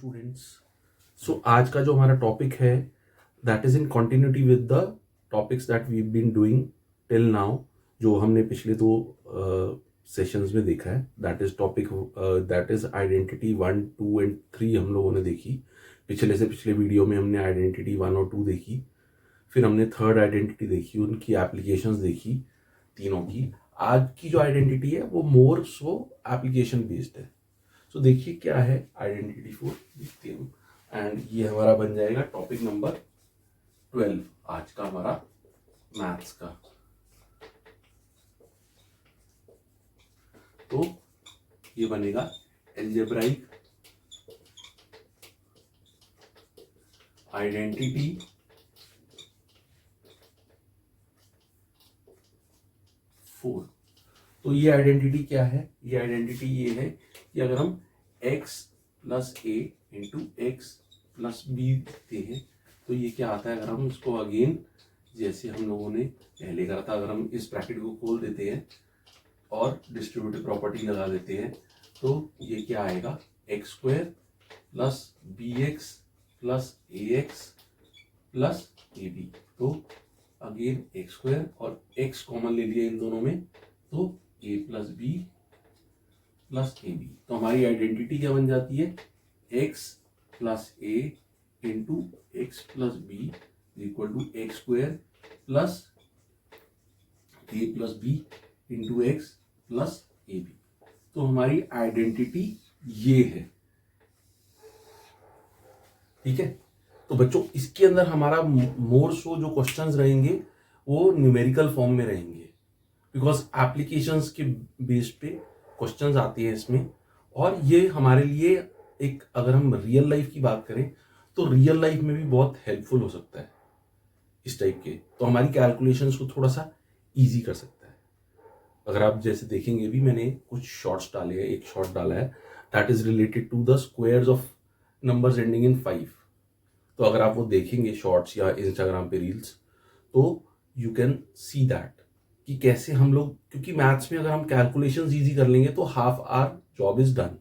Students. सो आज का जो हमारा टॉपिक है that is in continuity with the topics that we been doing till now, जो हमने पिछले दो सेशंस में देखा है। That is topic that is identity 1, 2 and 3 हम लोगों ने देखी। पिछले से पिछले वीडियो में हमने आइडेंटिटी 1 और 2 देखी, फिर हमने थर्ड आइडेंटिटी देखी, उनकी एप्लीकेशंस देखी तीनों की। आज की जो आइडेंटिटी है वो मोर सो एप्लीकेशन बेस्ड है। सो देखिए क्या है आइडेंटिटी 4, देखते हैं हम। एंड ये हमारा बन जाएगा टॉपिक नंबर 12 आज का हमारा मैथ्स का। तो ये बनेगा एल्जेब्राइक आइडेंटिटी 4। तो ये आइडेंटिटी क्या है? ये आइडेंटिटी ये है कि अगर हम x प्लस ए इंटू एक्स प्लस बी लिखते हैं तो ये क्या आता है। अगर हम इसको अगेन जैसे हम लोगों ने पहले करा था, अगर हम इस ब्रैकेट को खोल देते हैं और डिस्ट्रीब्यूटिव प्रॉपर्टी लगा देते हैं तो ये क्या आएगा, X square plus B X plus A X plus A B. तो अगेन एक्स स्क्वायर और एक्स कॉमन ले लिया इन दोनों में, तो A plus B plus A B. तो हमारी आइडेंटिटी क्या बन जाती है, X plus A into x plus B equal to x square plus A plus B into x plus A B. तो हमारी आइडेंटिटी ये है, ठीक है। तो बच्चों इसके अंदर हमारा मोर सो जो क्वेश्चंस रहेंगे वो न्यूमेरिकल फॉर्म में रहेंगे, बिकॉज एप्लीकेशंस के बेस पे क्वेश्चंस आते हैं इसमें। और ये हमारे लिए एक, अगर हम रियल लाइफ की बात करें तो रियल लाइफ में भी बहुत हेल्पफुल हो सकता है इस टाइप के। तो हमारी कैलकुलेशंस को थोड़ा सा इजी कर सकता है। अगर आप जैसे देखेंगे भी, मैंने कुछ शॉर्ट्स डाले हैं, एक शॉर्ट डाला है that is related to the squares of numbers ending in 5। तो अगर आप वो देखेंगे शॉर्ट्स या इंस्टाग्राम पे रील्स, तो यू कैन सी दैट कि कैसे हम लोग, क्योंकि मैथ्स में अगर हम कैलकुलेशंस इजी कर लेंगे तो half hour job is done.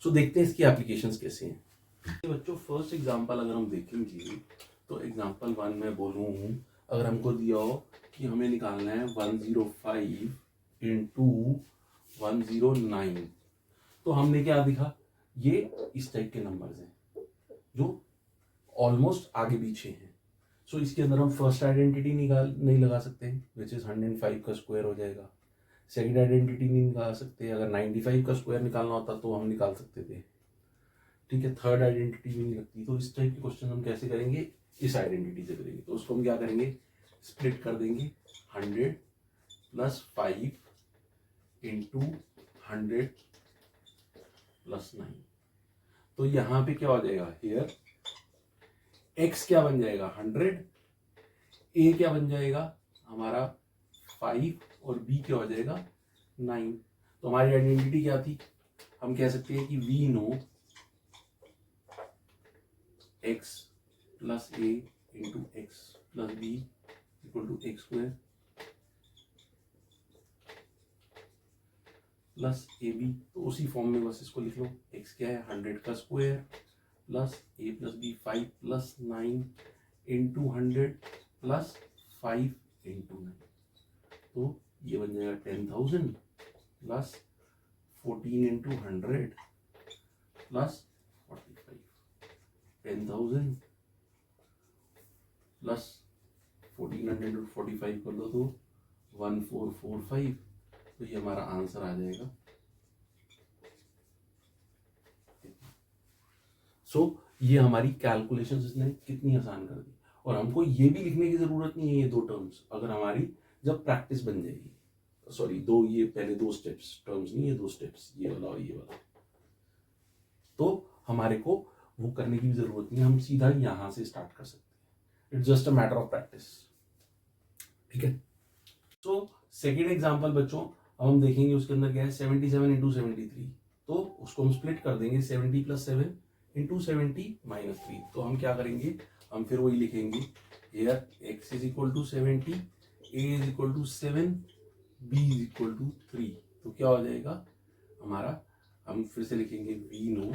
So देखते हैं इसकी एप्लीकेशंस कैसे हैं। बच्चों फर्स्ट एग्जांपल अगर हम देखेंगे तो एग्जांपल 1 में बोलूँ हूँ, अगर हमको दिया हो कि हमें निकालना है 105 इंटू 109, तो हमने क्या दिखा, ये इस टाइप के नंबर्स हैं जो ऑलमोस्ट आगे पीछे हैं। सो इसके अंदर हम फर्स्ट आइडेंटिटी नहीं लगा सकते, विच इज 105 का स्क्वायर हो जाएगा। सेकंड आइडेंटिटी नहीं निकाल सकते, अगर 95 का स्क्वायर निकालना होता तो हम निकाल सकते थे, ठीक है। थर्ड आइडेंटिटी भी नहीं लगती। तो इस टाइप के क्वेश्चन हम कैसे करेंगे, इस आइडेंटिटी से करेंगे। तो उसको हम क्या करेंगे, स्प्लिट कर देंगे 100 प्लस 5 इंटू 100 प्लस 9। तो यहाँ पे क्या हो जाएगा, हियर x क्या बन जाएगा 100, a क्या बन जाएगा हमारा 5 और b क्या हो जाएगा 9। तो हमारी आइडेंटिटी क्या थी, हम कह सकते हैं कि we know x plus A into x plus B equal to x square plus A B. तो उसी फॉर्म में बस इसको लिख लो, x क्या है 100 का स्क्वायर प्लस ए plus B 5 plus 9 into 100 plus 5 into 9। तो ये बन जाएगा 10,000 प्लस 14 इंटू 100 प्लस 45। 10,000 प्लस 1400 और 45 कर दो तो 1445। तो ये हमारा आंसर आ जाएगा। सो ये हमारी कैलकुलेशन इसने कितनी आसान कर दी। और हमको ये भी लिखने की जरूरत नहीं है ये दो टर्म्स, अगर हमारी जब प्रैक्टिस बन जाएगी, सॉरी दो, ये पहले दो स्टेप्स, टर्म्स नहीं, ये दो स्टेप्स, ये वाला और ये वाला, तो हमारे को वो करने की भी जरूरत नहीं है, हम सीधा यहां से स्टार्ट कर सकते हैं। It's just a matter of practice, ठीक है। तो सेकेंड एग्जाम्पल बच्चों अब हम देखेंगे, उसके अंदर क्या है 77 इंटू 73। तो उसको हम स्प्लिट कर देंगे 70 प्लस 7 इंटू 70 माइनस 3। तो हम क्या करेंगे, हम फिर वही लिखेंगे, here x is equal to 70, a is equal to 7, b is equal to 3। तो क्या हो जाएगा हमारा, हम फिर से लिखेंगे we know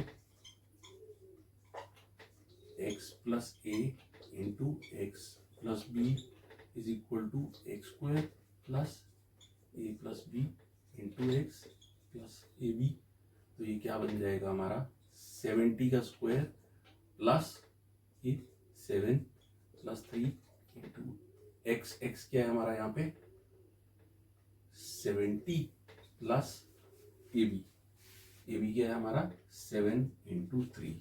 x plus A into x plus b is equal to x square plus A plus B into x plus A B. तो ये क्या बन जाएगा हमारा 70 का स्क्वायर प्लस ये 7 प्लस 3 इंटू एक्स, एक्स क्या है हमारा यहाँ पे 70 प्लस ए बी क्या है हमारा 7 इंटू 3।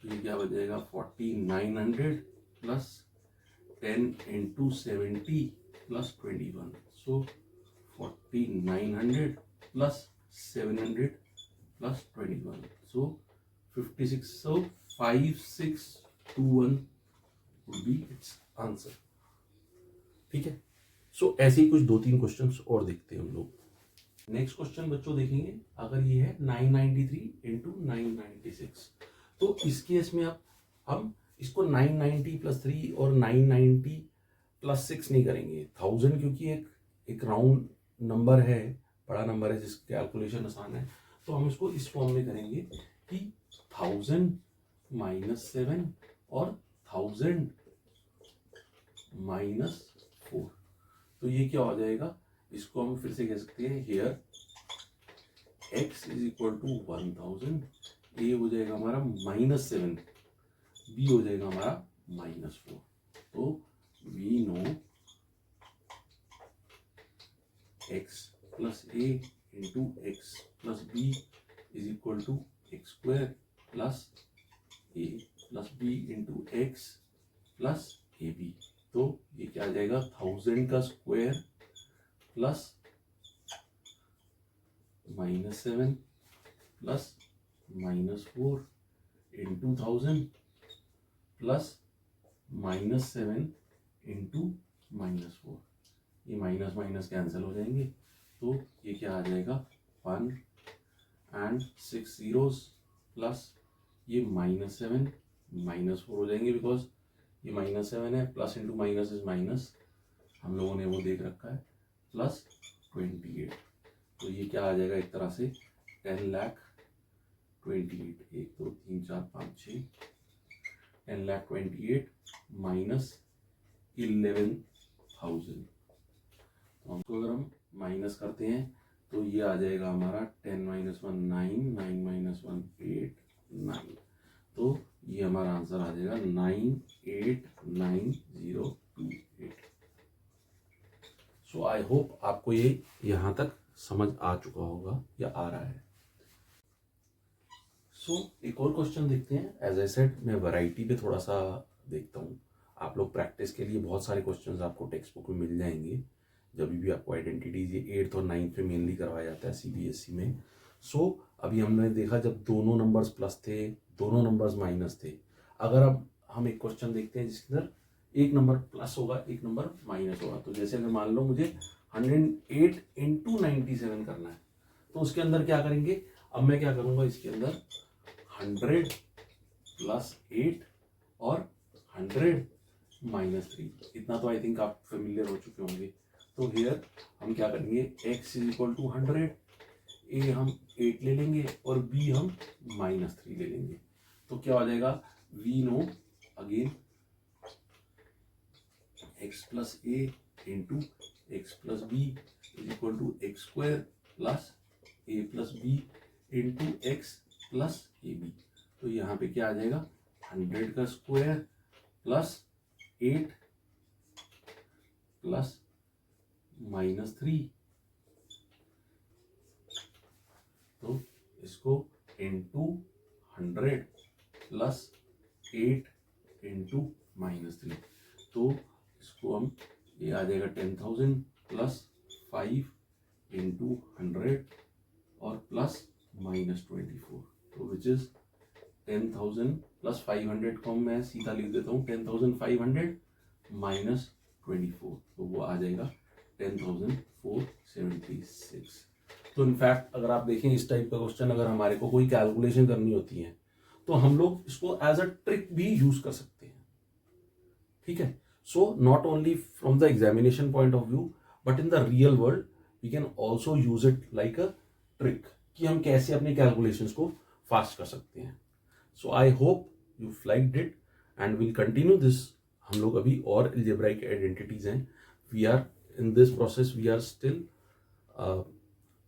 तो ये क्या बन जाएगा 4900 plus 10 into 70 plus 21। So 4900 plus 700 plus 21, so 56। So 5621 would be its answer. ठीक है, सो ऐसे ही कुछ 2-3 क्वेश्चंस और देखते हैं हम लोग। नेक्स्ट क्वेश्चन बच्चों देखेंगे, अगर ये है 993 इंटू 996, तो इस केस में अब हम इसको 990 प्लस 3 और 990 प्लस 6 नहीं करेंगे। 1000 क्योंकि एक राउंड नंबर है, बड़ा नंबर है जिसकी कैलकुलेशन आसान है, तो हम इसको इस फॉर्म में करेंगे कि 1000 माइनस 7 और 1000 माइनस 4। तो ये क्या हो जाएगा, इसको हम फिर से कह सकते हैं here x is equal to 1000, a हो जाएगा हमारा -7, बी हो जाएगा हमारा -4। तो we know x plus A into x plus b is equal to x square plus A plus B into x plus A B. तो ये क्या आ जाएगा 1000 का square plus -7 plus -4 into 1000 plus -7 into -4। ये माइनस माइनस कैंसिल हो जाएंगे, तो ये क्या आ जाएगा 1 एंड 6 zeros प्लस ये -7 -4 हो जाएंगे, बिकॉज ये -7 है, plus into minus is minus, हम लोगों ने वो देख रखा है, प्लस 28। तो ये क्या आ जाएगा एक तरह से 10,28, 1 2 3 4 5 6, 10,28 माइनस 11,000। तो हमको अगर हम माइनस करते हैं तो ये आ जाएगा हमारा 10 माइनस 1 9, 9 माइनस 1 8 9। तो ये हमारा आंसर आ जाएगा 989028। सो आई होप आपको ये यहाँ तक समझ आ चुका होगा या आ रहा है। सो एक और क्वेश्चन देखते हैं। एज आई सेड, मैं वैरायटी पे थोड़ा सा देखता हूँ। आप लोग प्रैक्टिस के लिए बहुत सारे क्वेश्चंस आपको टेक्स्ट बुक में मिल जाएंगे, जब भी आपको आइडेंटिटीज ये 8th और 9th में मेनली करवाया जाता है CBSE में। सो अभी हमने देखा जब दोनों नंबर्स प्लस थे, दोनों नंबर्स माइनस थे। अगर अब हम एक क्वेश्चन देखते हैं जिसके अंदर एक नंबर प्लस होगा, एक नंबर माइनस होगा। तो जैसे अगर मान लो मुझे 108 इंटू 97 करना है, तो उसके अंदर क्या करेंगे, अब मैं क्या करूँगा, इसके अंदर 100 प्लस 8 और 100 माइनस 3, इतना तो आई थिंक आप फेमिलियर हो चुके होंगे। तो हियर हम क्या करेंगे, x is equal to 100, a हम 8 ले लेंगे और b हम -3 ले लेंगे। तो क्या हो जाएगा, we know again x plus a into x plus b is equal to x square plus a plus B into x plus A B. तो यहाँ पे क्या आ जाएगा 100 का स्क्वायर प्लस 8 प्लस -3। तो इसको इंटू 100 प्लस 8 इंटू -3। तो इसको हम, ये आ जाएगा 10,000 प्लस 5 इंटू 100 और प्लस -24। तो विच इज 10,000 प्लस 500 को मैं सीधा लिख देता हूँ 10,500 माइनस 24। तो वो आ जाएगा 10,476। तो इनफैक्ट अगर आप देखें इस टाइप का क्वेश्चन अगर हमारे को कोई कैलकुलेशन करनी होती है तो हम लोग इसको एज अ ट्रिक भी यूज कर सकते हैं। ठीक है, so not only from the examination point of view but in the real world we can also use it like a trick, कि हम कैसे अपने कैलकुलेशंस को फास्ट कर सकते हैं। So I hope you liked it and will continue this. हम लोग अभी और एल्जेब्राइक आइडेंटिटीज हैं, we are in this process, we are still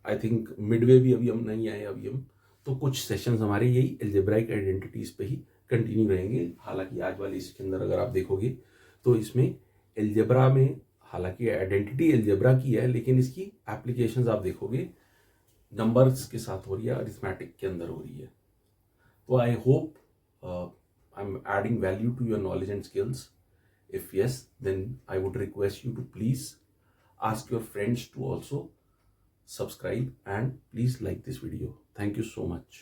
I think midway भी अभी हम नहीं आए अभी हम, तो कुछ सेशंस हमारे यही एल्जेब्राइक आइडेंटिटीज पे ही कंटिन्यू रहेंगे। हालांकि आज वाले इसके अंदर अगर आप देखोगे तो इसमें एल्जेब्रा में, हालांकि आइडेंटिटी एल्जेब्रा की है, लेकिन इसकी एप्लीकेशंस आप देखोगे नंबर्स के साथ हो रही है, अरिथमेटिक के अंदर हो रही है। तो I hope I am adding value to your knowledge and skills. If yes, then I would request you to please ask your friends to also subscribe and please like this video. Thank you so much.